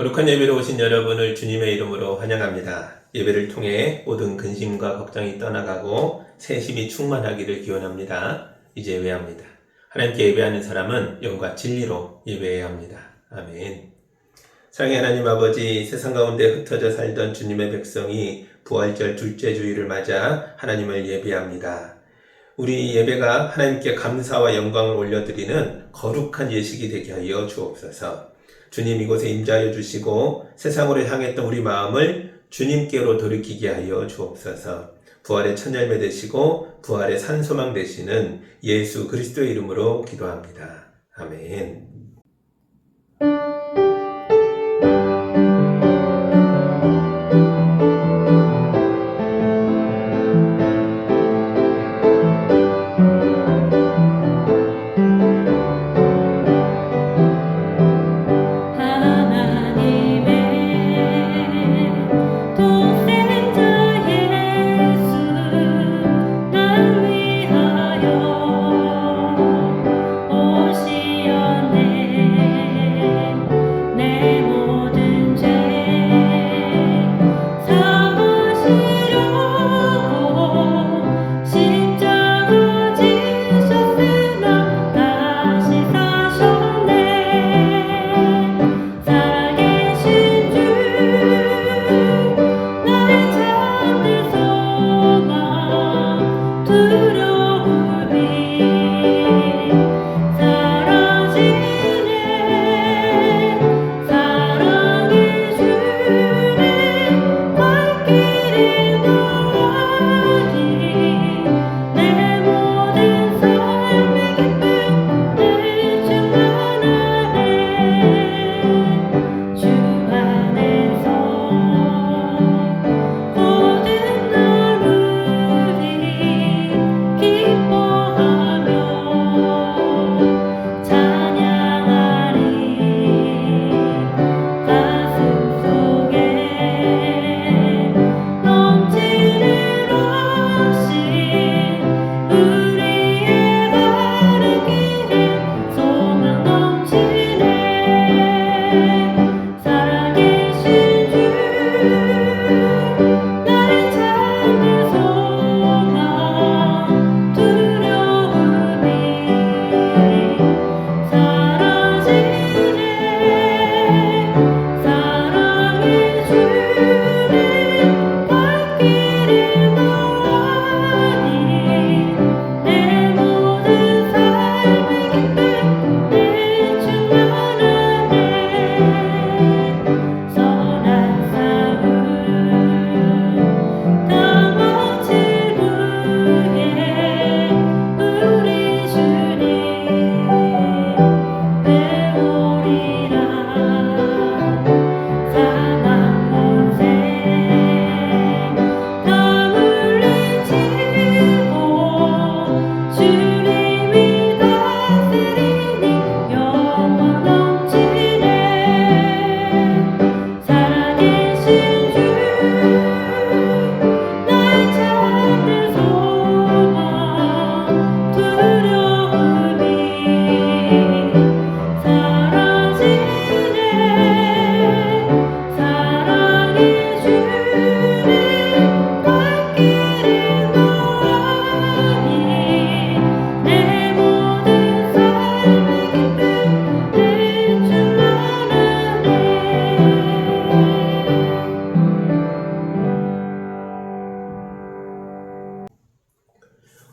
거룩한 예배로 오신 여러분을 주님의 이름으로 환영합니다. 예배를 통해 모든 근심과 걱정이 떠나가고 새 힘이 충만하기를 기원합니다. 이제 예배합니다. 하나님께 예배하는 사람은 영과 진리로 예배해야 합니다. 아멘. 사랑의 하나님 아버지, 세상 가운데 흩어져 살던 주님의 백성이 부활절 둘째 주일을 맞아 하나님을 예배합니다. 우리 예배가 하나님께 감사와 영광을 올려드리는 거룩한 예식이 되게 하여 주옵소서. 주님 이곳에 임재하여 주시고 세상으로 향했던 우리 마음을 주님께로 돌이키게 하여 주옵소서. 부활의 첫 열매 되시고 부활의 산소망 되시는 예수 그리스도의 이름으로 기도합니다. 아멘.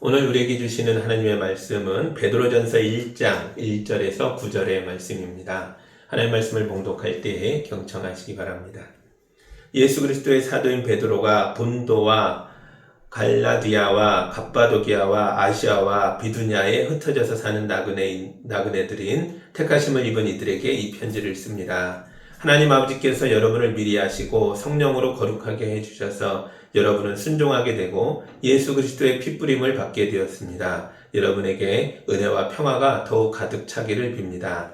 오늘 우리에게 주시는 하나님의 말씀은 베드로전서 1장 1절에서 9절의 말씀입니다. 하나님의 말씀을 봉독할 때에 경청하시기 바랍니다. 예수 그리스도의 사도인 베드로가 본도와 갈라디아와 갑바도기아와 아시아와 비두냐에 흩어져서 사는 나그네들인 택하심을 입은 이들에게 이 편지를 씁니다. 하나님 아버지께서 여러분을 미리 아시고 성령으로 거룩하게 해주셔서 여러분은 순종하게 되고 예수 그리스도의 핏부림을 받게 되었습니다. 여러분에게 은혜와 평화가 더욱 가득 차기를 빕니다.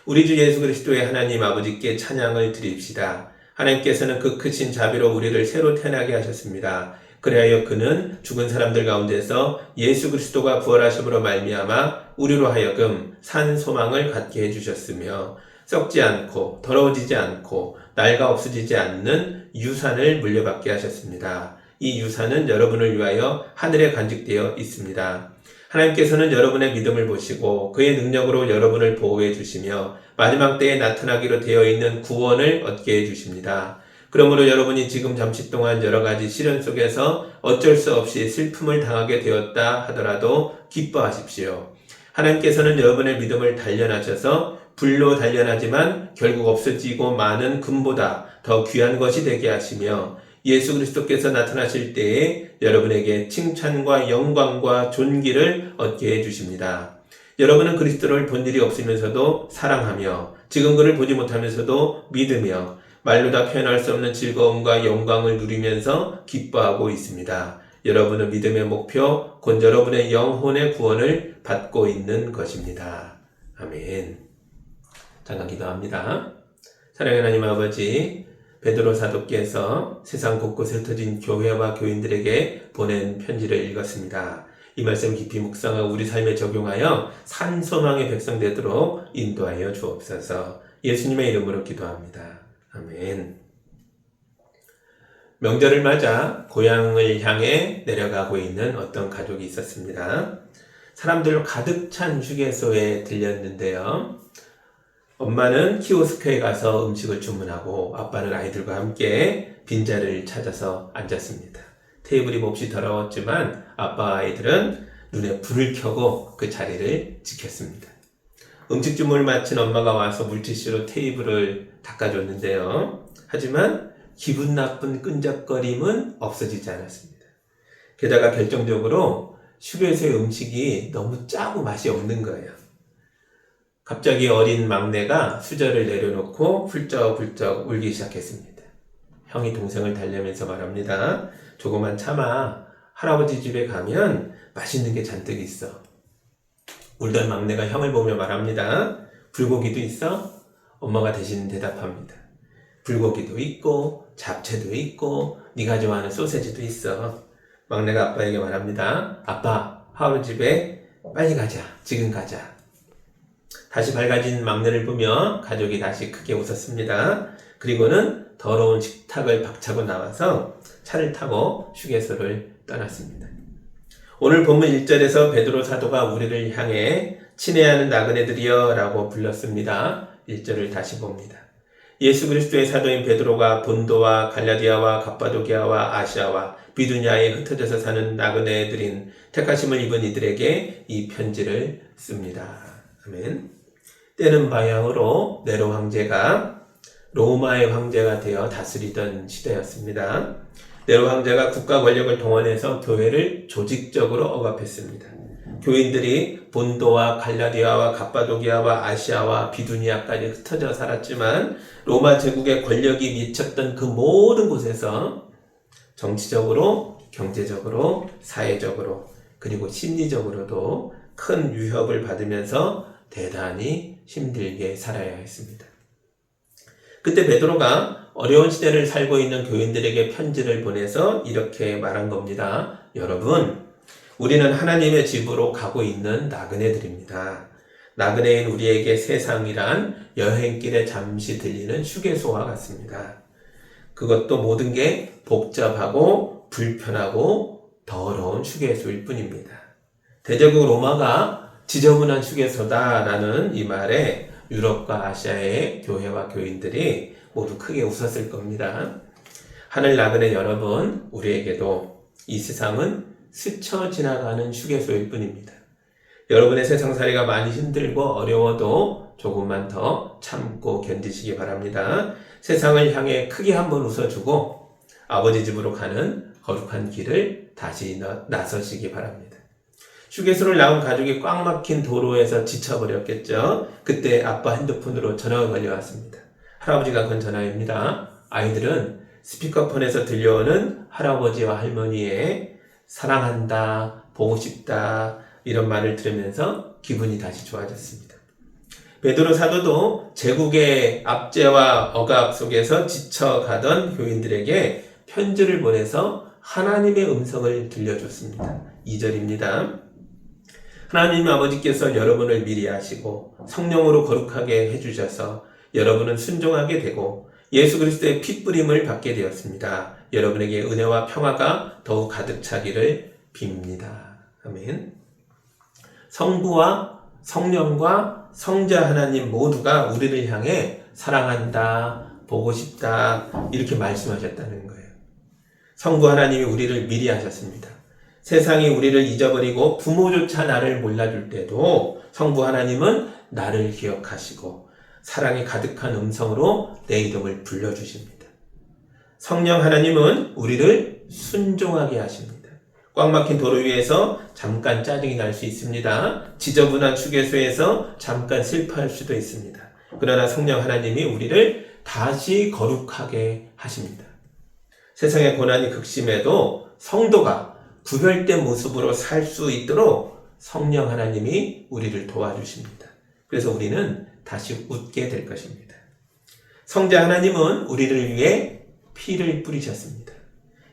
우리 주 예수 그리스도의 하나님 아버지께 찬양을 드립시다. 하나님께서는 그 크신 자비로 우리를 새로 태어나게 하셨습니다. 그리하여 그는 죽은 사람들 가운데서 예수 그리스도가 부활하심으로 말미암아 우리로 하여금 산 소망을 갖게 해주셨으며 썩지 않고 더러워지지 않고 낡아 없어지지 않는 유산을 물려받게 하셨습니다. 이 유산은 여러분을 위하여 하늘에 간직되어 있습니다. 하나님께서는 여러분의 믿음을 보시고 그의 능력으로 여러분을 보호해 주시며 마지막 때에 나타나기로 되어 있는 구원을 얻게 해 주십니다. 그러므로 여러분이 지금 잠시 동안 여러 가지 시련 속에서 어쩔 수 없이 슬픔을 당하게 되었다 하더라도 기뻐하십시오. 하나님께서는 여러분의 믿음을 단련하셔서 불로 단련하지만 결국 없어지고 마는 금보다 더 귀한 것이 되게 하시며 예수 그리스도께서 나타나실 때에 여러분에게 칭찬과 영광과 존귀를 얻게 해주십니다. 여러분은 그리스도를 본 일이 없으면서도 사랑하며 지금 그를 보지 못하면서도 믿으며 말로 다 표현할 수 없는 즐거움과 영광을 누리면서 기뻐하고 있습니다. 여러분은 믿음의 목표, 곧 여러분의 영혼의 구원을 받고 있는 것입니다. 아멘. 잠깐 기도합니다. 사랑하는 하나님 아버지, 베드로 사도께서 세상 곳곳에 흩어진 교회와 교인들에게 보낸 편지를 읽었습니다. 이 말씀 깊이 묵상하고 우리 삶에 적용하여 산 소망의 백성 되도록 인도하여 주옵소서. 예수님의 이름으로 기도합니다. 아멘. 명절을 맞아 고향을 향해 내려가고 있는 어떤 가족이 있었습니다. 사람들로 가득 찬 휴게소에 들렸는데요. 엄마는 키오스크에 가서 음식을 주문하고 아빠는 아이들과 함께 빈자리를 찾아서 앉았습니다. 테이블이 몹시 더러웠지만 아빠와 아이들은 눈에 불을 켜고 그 자리를 지켰습니다. 음식 주문을 마친 엄마가 와서 물티슈로 테이블을 닦아줬는데요. 하지만 기분 나쁜 끈적거림은 없어지지 않았습니다. 게다가 결정적으로 휴게소의 음식이 너무 짜고 맛이 없는 거예요. 갑자기 어린 막내가 수저를 내려놓고 훌쩍훌쩍 울기 시작했습니다. 형이 동생을 달래면서 말합니다. 조금만 참아. 할아버지 집에 가면 맛있는 게 잔뜩 있어. 울던 막내가 형을 보며 말합니다. 불고기도 있어? 엄마가 대신 대답합니다. 불고기도 있고 잡채도 있고 네가 좋아하는 소세지도 있어. 막내가 아빠에게 말합니다. 아빠, 할아버지 집에 빨리 가자. 지금 가자. 다시 밝아진 막내를 보며 가족이 다시 크게 웃었습니다. 그리고는 더러운 식탁을 박차고 나와서 차를 타고 휴게소를 떠났습니다. 오늘 본문 1절에서 베드로 사도가 우리를 향해 친애하는 나그네들이여 라고 불렀습니다. 1절을 다시 봅니다. 예수 그리스도의 사도인 베드로가 본도와 갈라디아와 갑바도기아와 아시아와 비두냐에 흩어져서 사는 나그네들인 택하심을 입은 이들에게 이 편지를 씁니다. 아멘. 때는 바야흐로 네로 황제가 로마의 황제가 되어 다스리던 시대였습니다. 네로 황제가 국가 권력을 동원해서 교회를 조직적으로 억압했습니다. 교인들이 본도와 갈라디아와 갑바도기아와 아시아와 비두니아까지 흩어져 살았지만 로마 제국의 권력이 미쳤던 그 모든 곳에서 정치적으로, 경제적으로, 사회적으로 그리고 심리적으로도 큰 위협을 받으면서 대단히 힘들게 살아야 했습니다. 그때 베드로가 어려운 시대를 살고 있는 교인들에게 편지를 보내서 이렇게 말한 겁니다. 여러분, 우리는 하나님의 집으로 가고 있는 나그네들입니다. 나그네인 우리에게 세상이란 여행길에 잠시 들리는 휴게소와 같습니다. 그것도 모든 게 복잡하고 불편하고 더러운 휴게소일 뿐입니다. 대제국 로마가 지저분한 휴게소다라는 이 말에 유럽과 아시아의 교회와 교인들이 모두 크게 웃었을 겁니다. 하늘 나그네 여러분, 우리에게도 이 세상은 스쳐 지나가는 휴게소일 뿐입니다. 여러분의 세상살이가 많이 힘들고 어려워도 조금만 더 참고 견디시기 바랍니다. 세상을 향해 크게 한번 웃어주고 아버지 집으로 가는 거룩한 길을 다시 나서시기 바랍니다. 휴게소를 나온 가족이 꽉 막힌 도로에서 지쳐버렸겠죠. 그때 아빠 핸드폰으로 전화가 걸려왔습니다. 할아버지가 건 전화입니다. 아이들은 스피커폰에서 들려오는 할아버지와 할머니의 사랑한다, 보고 싶다 이런 말을 들으면서 기분이 다시 좋아졌습니다. 베드로 사도도 제국의 압제와 억압 속에서 지쳐가던 교인들에게 편지를 보내서 하나님의 음성을 들려줬습니다. 2절입니다. 하나님 아버지께서 여러분을 미리 아시고 성령으로 거룩하게 해주셔서 여러분은 순종하게 되고 예수 그리스도의 핏부림을 받게 되었습니다. 여러분에게 은혜와 평화가 더욱 가득 차기를 빕니다. 아멘. 성부와 성령과 성자 하나님 모두가 우리를 향해 사랑한다, 보고 싶다 이렇게 말씀하셨다는 거예요. 성부 하나님이 우리를 미리 하셨습니다. 세상이 우리를 잊어버리고 부모조차 나를 몰라줄 때도 성부 하나님은 나를 기억하시고 사랑이 가득한 음성으로 내 이름을 불러주십니다. 성령 하나님은 우리를 순종하게 하십니다. 꽉 막힌 도로 위에서 잠깐 짜증이 날 수 있습니다. 지저분한 휴게소에서 잠깐 슬퍼할 수도 있습니다. 그러나 성령 하나님이 우리를 다시 거룩하게 하십니다. 세상의 고난이 극심해도 성도가 구별된 모습으로 살 수 있도록 성령 하나님이 우리를 도와주십니다. 그래서 우리는 다시 웃게 될 것입니다. 성자 하나님은 우리를 위해 피를 뿌리셨습니다.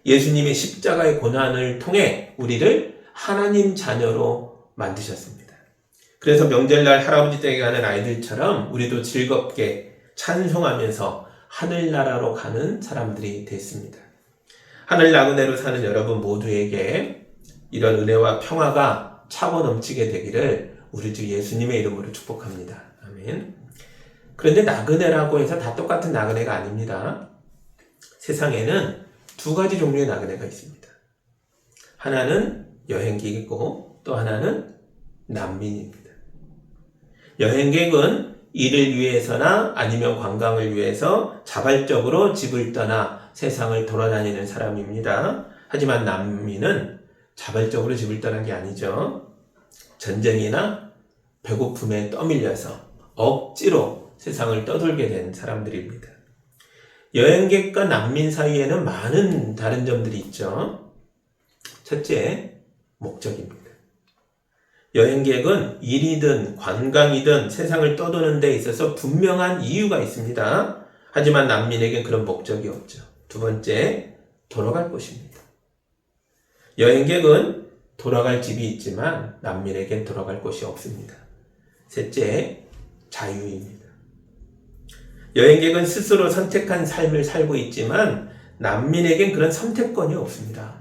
예수님의 십자가의 고난을 통해 우리를 하나님 자녀로 만드셨습니다. 그래서 명절날 할아버지 댁에 가는 아이들처럼 우리도 즐겁게 찬송하면서 하늘나라로 가는 사람들이 됐습니다. 하늘 나그네로 사는 여러분 모두에게 이런 은혜와 평화가 차고 넘치게 되기를 우리 주 예수님의 이름으로 축복합니다. 아멘. 그런데 나그네라고 해서 다 똑같은 나그네가 아닙니다. 세상에는 두 가지 종류의 나그네가 있습니다. 하나는 여행객이고 또 하나는 난민입니다. 여행객은 일을 위해서나 아니면 관광을 위해서 자발적으로 집을 떠나 세상을 돌아다니는 사람입니다. 하지만 난민은 자발적으로 집을 떠난 게 아니죠. 전쟁이나 배고픔에 떠밀려서 억지로 세상을 떠돌게 된 사람들입니다. 여행객과 난민 사이에는 많은 다른 점들이 있죠. 첫째, 목적입니다. 여행객은 일이든 관광이든 세상을 떠도는 데 있어서 분명한 이유가 있습니다. 하지만 난민에겐 그런 목적이 없죠. 두 번째, 돌아갈 곳입니다. 여행객은 돌아갈 집이 있지만 난민에겐 돌아갈 곳이 없습니다. 셋째, 자유입니다. 여행객은 스스로 선택한 삶을 살고 있지만 난민에겐 그런 선택권이 없습니다.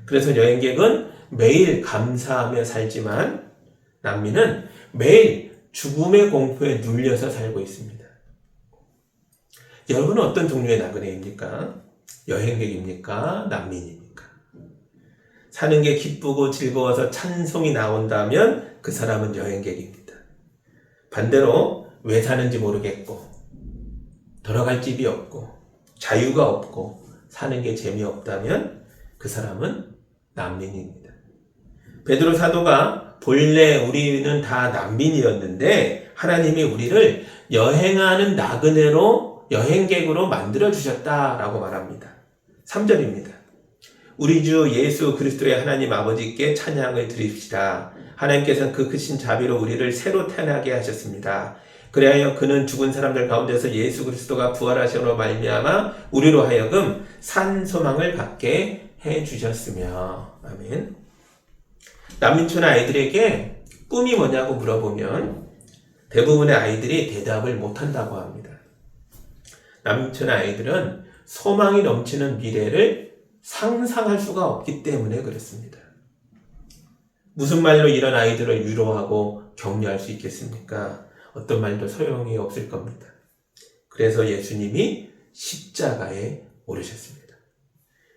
그래서 여행객은 매일 감사하며 살지만 난민은 매일 죽음의 공포에 눌려서 살고 있습니다. 여러분은 어떤 종류의 나그네입니까? 여행객입니까? 난민입니까? 사는 게 기쁘고 즐거워서 찬송이 나온다면 그 사람은 여행객입니다. 반대로 왜 사는지 모르겠고 돌아갈 집이 없고 자유가 없고 사는 게 재미없다면 그 사람은 난민입니다. 베드로 사도가 본래 우리는 다 난민이었는데 하나님이 우리를 여행하는 나그네로 여행객으로 만들어주셨다라고 말합니다. 3절입니다. 우리 주 예수 그리스도의 하나님 아버지께 찬양을 드립시다. 하나님께서는 그 크신 자비로 우리를 새로 태어나게 하셨습니다. 그리하여 그는 죽은 사람들 가운데서 예수 그리스도가 부활하심으로 말미암아 우리로 하여금 산 소망을 갖게 해주셨으며. 아멘. 난민촌 아이들에게 꿈이 뭐냐고 물어보면 대부분의 아이들이 대답을 못한다고 합니다. 난민촌 아이들은 소망이 넘치는 미래를 상상할 수가 없기 때문에 그렇습니다. 무슨 말로 이런 아이들을 위로하고 격려할 수 있겠습니까? 어떤 말도 소용이 없을 겁니다. 그래서 예수님이 십자가에 오르셨습니다.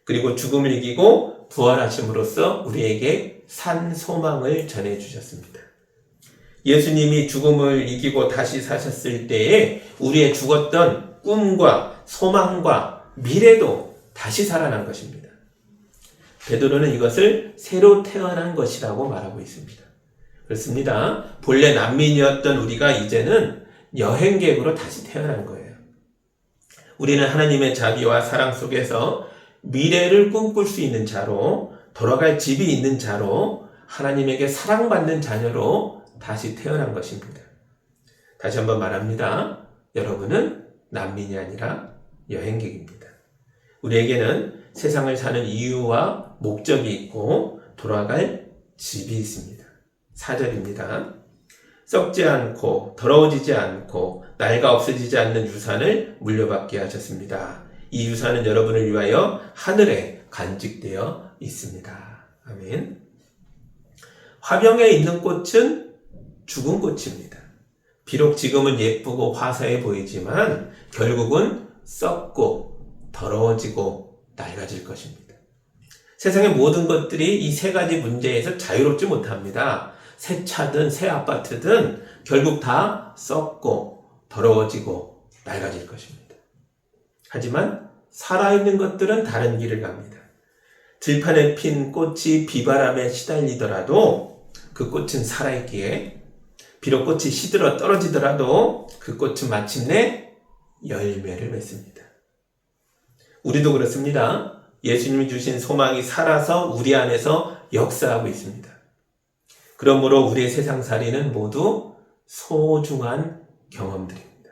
그리고 죽음을 이기고 부활하심으로써 우리에게 산 소망을 전해주셨습니다. 예수님이 죽음을 이기고 다시 사셨을 때에 우리의 죽었던 꿈과 소망과 미래도 다시 살아난 것입니다. 베드로는 이것을 새로 태어난 것이라고 말하고 있습니다. 그렇습니다. 본래 난민이었던 우리가 이제는 여행객으로 다시 태어난 거예요. 우리는 하나님의 자비와 사랑 속에서 미래를 꿈꿀 수 있는 자로, 돌아갈 집이 있는 자로, 하나님에게 사랑받는 자녀로 다시 태어난 것입니다. 다시 한번 말합니다. 여러분은 난민이 아니라 여행객입니다. 우리에게는 세상을 사는 이유와 목적이 있고 돌아갈 집이 있습니다. 4절입니다. 썩지 않고 더러워지지 않고 낡아 없어지지 않는 유산을 물려받게 하셨습니다. 이 유산은 여러분을 위하여 하늘에 간직되어 있습니다. 아멘. 화병에 있는 꽃은 죽은 꽃입니다. 비록 지금은 예쁘고 화사해 보이지만 결국은 썩고 더러워지고 낡아질 것입니다. 세상의 모든 것들이 이 세 가지 문제에서 자유롭지 못합니다. 새 차든 새 아파트든 결국 다 썩고 더러워지고 낡아질 것입니다. 하지만 살아있는 것들은 다른 길을 갑니다. 들판에 핀 꽃이 비바람에 시달리더라도 그 꽃은 살아있기에 비록 꽃이 시들어 떨어지더라도 그 꽃은 마침내 열매를 맺습니다. 우리도 그렇습니다. 예수님이 주신 소망이 살아서 우리 안에서 역사하고 있습니다. 그러므로 우리의 세상살이는 모두 소중한 경험들입니다.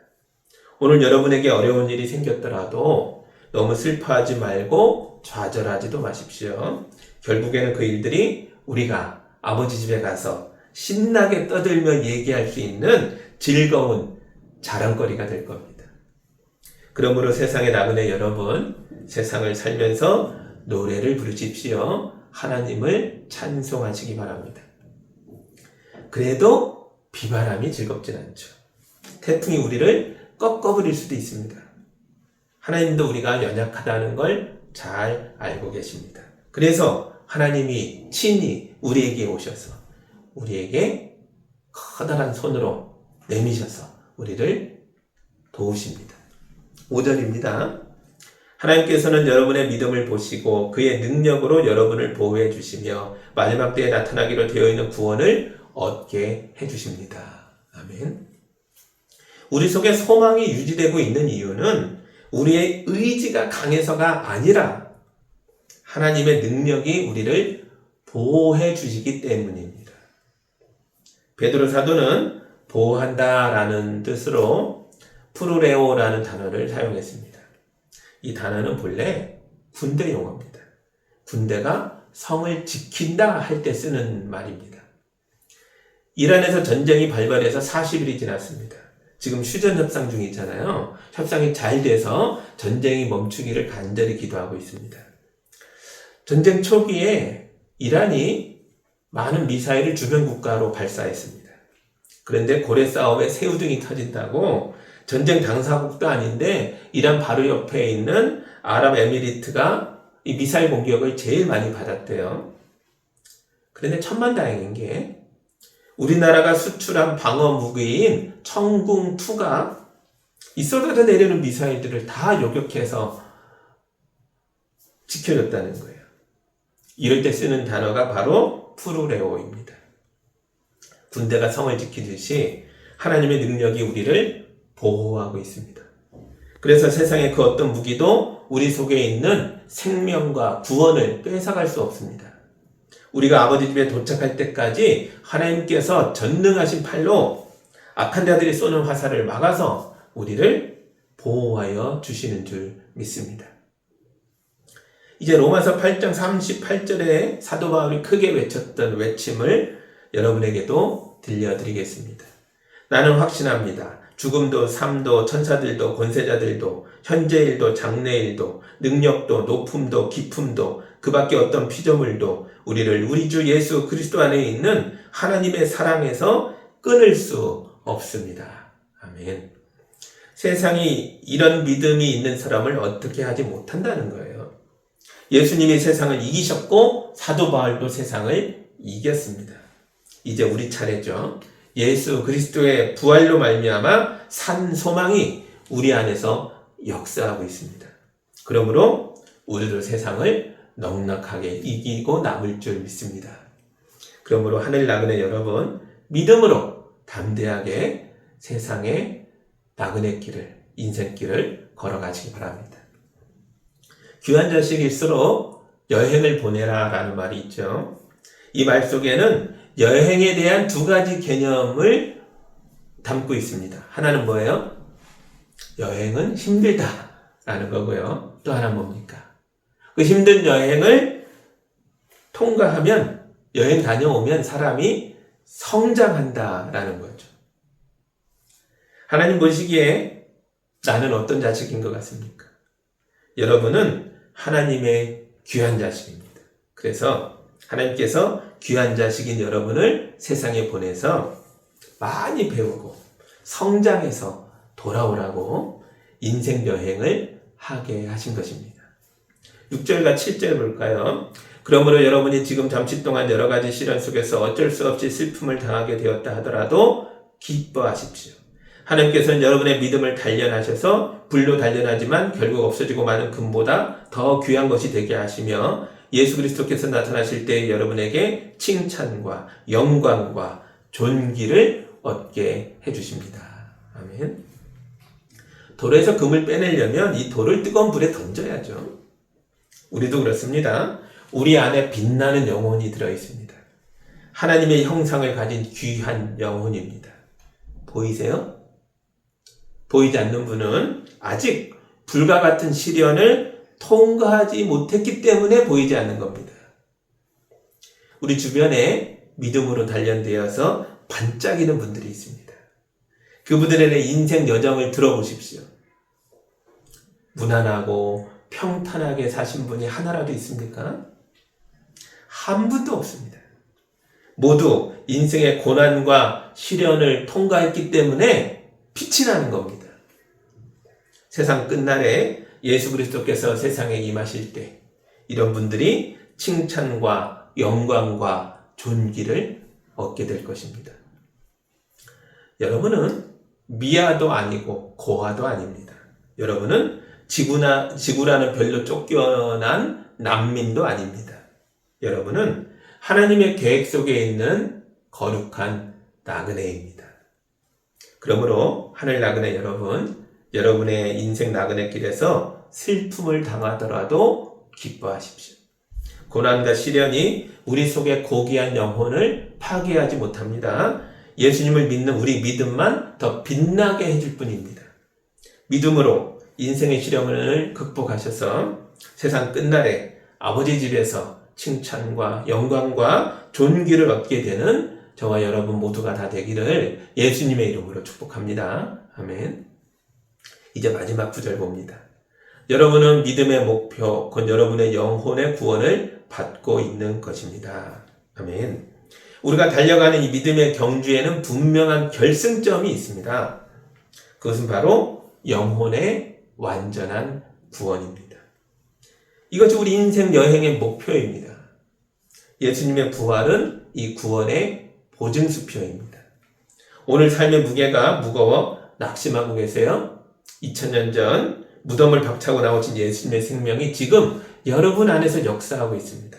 오늘 여러분에게 어려운 일이 생겼더라도 너무 슬퍼하지 말고 좌절하지도 마십시오. 결국에는 그 일들이 우리가 아버지 집에 가서 신나게 떠들며 얘기할 수 있는 즐거운 자랑거리가 될 겁니다. 그러므로 세상의 나그네 여러분, 세상을 살면서 노래를 부르십시오. 하나님을 찬송하시기 바랍니다. 그래도 비바람이 즐겁진 않죠. 태풍이 우리를 꺾어버릴 수도 있습니다. 하나님도 우리가 연약하다는 걸 잘 알고 계십니다. 그래서 하나님이 친히 우리에게 오셔서 우리에게 커다란 손으로 내미셔서 우리를 도우십니다. 5절입니다. 하나님께서는 여러분의 믿음을 보시고 그의 능력으로 여러분을 보호해 주시며 마지막 때에 나타나기로 되어 있는 구원을 얻게 해주십니다. 아멘. 우리 속에 소망이 유지되고 있는 이유는 우리의 의지가 강해서가 아니라 하나님의 능력이 우리를 보호해 주시기 때문입니다. 베드로 사도는 보호한다라는 뜻으로 프루레오라는 단어를 사용했습니다. 이 단어는 본래 군대 용어입니다. 군대가 성을 지킨다 할 때 쓰는 말입니다. 이란에서 전쟁이 발발해서 40일이 지났습니다. 지금 휴전 협상 중이잖아요. 협상이 잘 돼서 전쟁이 멈추기를 간절히 기도하고 있습니다. 전쟁 초기에 이란이 많은 미사일을 주변 국가로 발사했습니다. 그런데 고래 싸움에 새우등이 터진다고 전쟁 당사국도 아닌데 이란 바로 옆에 있는 아랍에미리트가 이 미사일 공격을 제일 많이 받았대요. 그런데 천만다행인 게 우리나라가 수출한 방어 무기인 청궁2가 이 쏟아져 내리는 미사일들을 다 요격해서 지켜줬다는 거예요. 이럴 때 쓰는 단어가 바로 프루레오입니다. 군대가 성을 지키듯이 하나님의 능력이 우리를 보호하고 있습니다. 그래서 세상의 그 어떤 무기도 우리 속에 있는 생명과 구원을 뺏어갈 수 없습니다. 우리가 아버지 집에 도착할 때까지 하나님께서 전능하신 팔로 악한 자들이 쏘는 화살을 막아서 우리를 보호하여 주시는 줄 믿습니다. 이제 로마서 8장 38절에 사도 바울이 크게 외쳤던 외침을 여러분에게도 들려드리겠습니다. 나는 확신합니다. 죽음도 삶도 천사들도 권세자들도 현재일도 장래일도 능력도 높음도 깊음도 그 밖에 어떤 피조물도 우리를 우리 주 예수 그리스도 안에 있는 하나님의 사랑에서 끊을 수 없습니다. 아멘. 세상이 이런 믿음이 있는 사람을 어떻게 하지 못한다는 거예요. 예수님이 세상을 이기셨고 사도 바울도 세상을 이겼습니다. 이제 우리 차례죠. 예수 그리스도의 부활로 말미암아 산 소망이 우리 안에서 역사하고 있습니다. 그러므로 우리도 세상을 넉넉하게 이기고 남을 줄 믿습니다. 그러므로 하늘 나그네 여러분, 믿음으로 담대하게 세상의 나그네 길을, 인생길을 걸어가시기 바랍니다. 귀한 자식일수록 여행을 보내라 라는 말이 있죠. 이 말 속에는 여행에 대한 두 가지 개념을 담고 있습니다. 하나는 뭐예요? 여행은 힘들다라는 거고요. 또 하나는 뭡니까? 그 힘든 여행을 통과하면, 여행 다녀오면 사람이 성장한다라는 거죠. 하나님 보시기에 나는 어떤 자식인 것 같습니까? 여러분은 하나님의 귀한 자식입니다. 그래서 하나님께서 귀한 자식인 여러분을 세상에 보내서 많이 배우고 성장해서 돌아오라고 인생 여행을 하게 하신 것입니다. 6절과 7절 볼까요? 그러므로 여러분이 지금 잠시 동안 여러 가지 시련 속에서 어쩔 수 없이 슬픔을 당하게 되었다 하더라도 기뻐하십시오. 하나님께서는 여러분의 믿음을 단련하셔서 불로 단련하지만 결국 없어지고 마는 금보다 더 귀한 것이 되게 하시며 예수 그리스도께서 나타나실 때 여러분에게 칭찬과 영광과 존귀를 얻게 해주십니다. 아멘. 돌에서 금을 빼내려면 이 돌을 뜨거운 불에 던져야죠. 우리도 그렇습니다. 우리 안에 빛나는 영혼이 들어있습니다. 하나님의 형상을 가진 귀한 영혼입니다. 보이세요? 보이지 않는 분은 아직 불과 같은 시련을 통과하지 못했기 때문에 보이지 않는 겁니다. 우리 주변에 믿음으로 단련되어서 반짝이는 분들이 있습니다. 그분들의 인생 여정을 들어보십시오. 무난하고 평탄하게 사신 분이 하나라도 있습니까? 한 분도 없습니다. 모두 인생의 고난과 시련을 통과했기 때문에 빛이 나는 겁니다. 세상 끝날에 예수 그리스도께서 세상에 임하실 때 이런 분들이 칭찬과 영광과 존귀를 얻게 될 것입니다. 여러분은 미아도 아니고 고아도 아닙니다. 여러분은 지구라는 별로 쫓겨난 난민도 아닙니다. 여러분은 하나님의 계획 속에 있는 거룩한 나그네입니다. 그러므로 하늘 나그네 여러분, 여러분의 인생 나그네 길에서 슬픔을 당하더라도 기뻐하십시오. 고난과 시련이 우리 속의 고귀한 영혼을 파괴하지 못합니다. 예수님을 믿는 우리 믿음만 더 빛나게 해줄 뿐입니다. 믿음으로 인생의 시련을 극복하셔서 세상 끝날에 아버지 집에서 칭찬과 영광과 존귀를 얻게 되는 저와 여러분 모두가 다 되기를 예수님의 이름으로 축복합니다. 아멘. 이제 마지막 구절 봅니다. 여러분은 믿음의 목표, 곧 여러분의 영혼의 구원을 받고 있는 것입니다. 아멘. 우리가 달려가는 이 믿음의 경주에는 분명한 결승점이 있습니다. 그것은 바로 영혼의 완전한 구원입니다. 이것이 우리 인생 여행의 목표입니다. 예수님의 부활은 이 구원의 보증수표입니다. 오늘 삶의 무게가 무거워 낙심하고 계세요? 2000년 전 무덤을 박차고 나오신 예수님의 생명이 지금 여러분 안에서 역사하고 있습니다.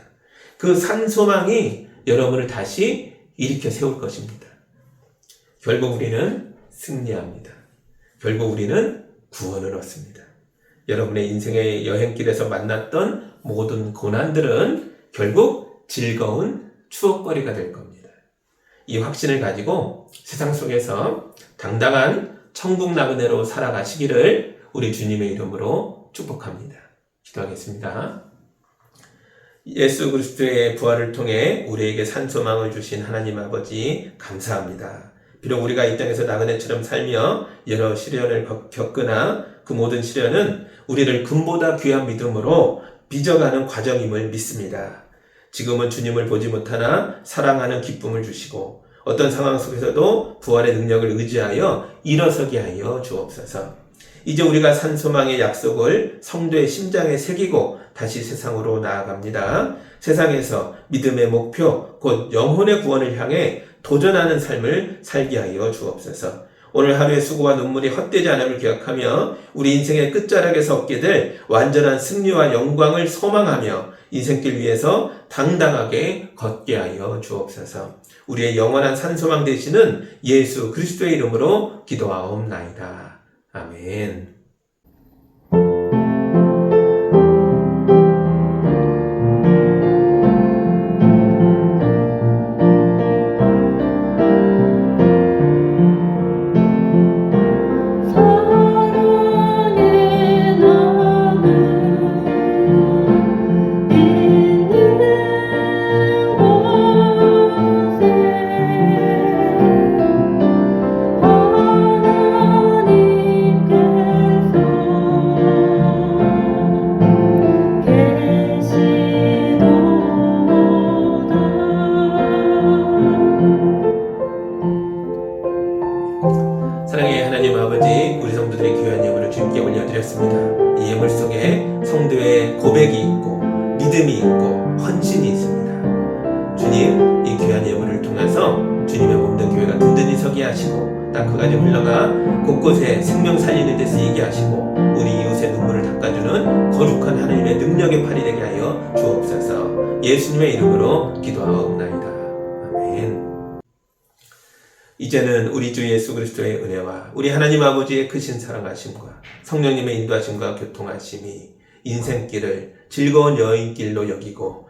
그 산소망이 여러분을 다시 일으켜 세울 것입니다. 결국 우리는 승리합니다. 결국 우리는 구원을 얻습니다. 여러분의 인생의 여행길에서 만났던 모든 고난들은 결국 즐거운 추억거리가 될 겁니다. 이 확신을 가지고 세상 속에서 당당한 천국 나그네로 살아가시기를 우리 주님의 이름으로 축복합니다. 기도하겠습니다. 예수 그리스도의 부활을 통해 우리에게 산소망을 주신 하나님 아버지 감사합니다. 비록 우리가 이 땅에서 나그네처럼 살며 여러 시련을 겪으나 그 모든 시련은 우리를 금보다 귀한 믿음으로 빚어가는 과정임을 믿습니다. 지금은 주님을 보지 못하나 사랑하는 기쁨을 주시고 어떤 상황 속에서도 부활의 능력을 의지하여 일어서게 하여 주옵소서. 이제 우리가 산소망의 약속을 성도의 심장에 새기고 다시 세상으로 나아갑니다. 세상에서 믿음의 목표, 곧 영혼의 구원을 향해 도전하는 삶을 살게 하여 주옵소서. 오늘 하루의 수고와 눈물이 헛되지 않음을 기억하며 우리 인생의 끝자락에서 얻게 될 완전한 승리와 영광을 소망하며 인생길 위에서 당당하게 걷게 하여 주옵소서. 우리의 영원한 산소망 되시는 예수 그리스도의 이름으로 기도하옵나이다. 아멘. 그렇습니다. 이 예물 속에 성도의 고백이 있고 믿음이 있고 헌신이 있습니다. 주님, 이 귀한 예물을 통해서 주님의 몸된 교회가 든든히 서게 하시고 땅 끝까지 흘러가 곳곳에 생명 살리는 데 쓰이게 하시고 우리 이웃의 눈물을 닦아주는 거룩한 하나님의 능력의 팔이 되게 하여 주옵소서. 예수님의 이름으로 기도하옵나이다. 아멘. 이제는 우리 주 예수 그리스도의 은혜와 우리 하나님 아버지의 크신 사랑하심과 성령님의 인도하심과 교통하심이 인생길을 즐거운 여행길로 여기고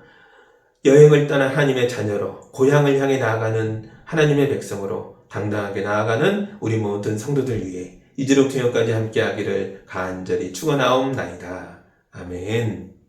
여행을 떠난 하나님의 자녀로 고향을 향해 나아가는 하나님의 백성으로 당당하게 나아가는 우리 모든 성도들 위해 이제로부터 영까지 함께하기를 간절히 축원하옵나이다. 아멘.